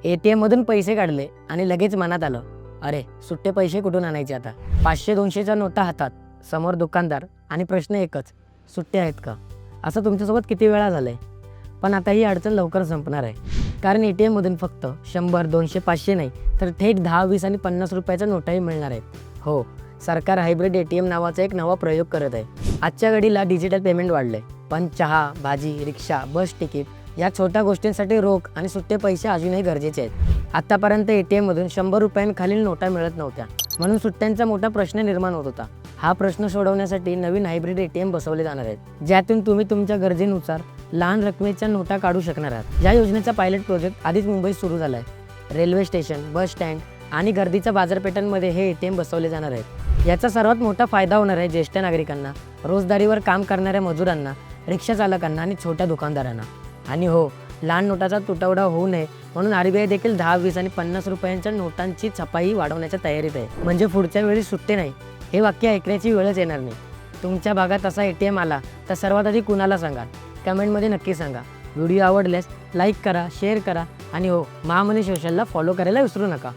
ATM मधून पैसे काढले आणि लगेच मनात आलं, अरे सुट्टे पैसे कुठून आणायचे आता. 500-200च्या नोटा हातात, समोर दुकानदार आणि प्रश्न एकच, सुट्टे आहेत का. असं तुमच्यासोबत किती वेळा झालंय. पण आता ही अडचण लवकर संपणार आहे. कारण ATM मधून फक्त 100, 200, 500 नाही तर थेट 10, 20 आणि 50 रुपयाच्या नोटाही मिळणार आहेत. हो, सरकार हायब्रिड ATM नावाचा एक नवा प्रयोग करत आहे. आजच्या घडीला डिजिटल पेमेंट वाढले, पण चहा, भाजी, रिक्षा, बस तिकीट या छोट्या गोष्टींसाठी रोख आणि सुट्टे पैसे अजूनही गरजेचे आहेत. आतापर्यंत ATM मधून 100 रुपयांखालील नोटा मिळत नव्हत्या, म्हणून सुट्ट्यांचा मोठा प्रश्न निर्माण होत होता. हा प्रश्न सोडवण्यासाठी नवीन हायब्रिड ATM बसवले जाणार आहेत, ज्यातून तुम्ही तुमच्या गरजेनुसार लहान रकमेच्या नोटा काढू शकणार आहात. या योजनेचा पायलट प्रोजेक्ट आधीच मुंबईत सुरू झाला आहे. रेल्वे स्टेशन, बस स्टँड आणि गर्दीच्या बाजारपेठांमध्ये हे ATM बसवले जाणार आहेत. याचा सर्वात मोठा फायदा होणार आहे ज्येष्ठ नागरिकांना, रोजगारीवर काम करणाऱ्या मजुरांना, रिक्षा चालकांना आणि छोट्या दुकानदारांना. आणि हो, लहान नोटाचा तुटवडा होऊ नये म्हणून RBI देखील 10, 20 आणि 50 रुपयांच्या नोटांची छपाई वाढवण्याच्या तयारीत आहे. म्हणजे पुढच्या वेळी सुट्टे नाही हे वाक्य ऐकण्याची वेळच येणार नाही. तुमच्या भागात असा ATM आला तर सर्वात आधी कुणाला सांगा, कमेंटमध्ये नक्की सांगा. व्हिडिओ आवडल्यास लाईक करा, शेअर करा आणि हो, महामनी सोशलला फॉलो करायला विसरू नका.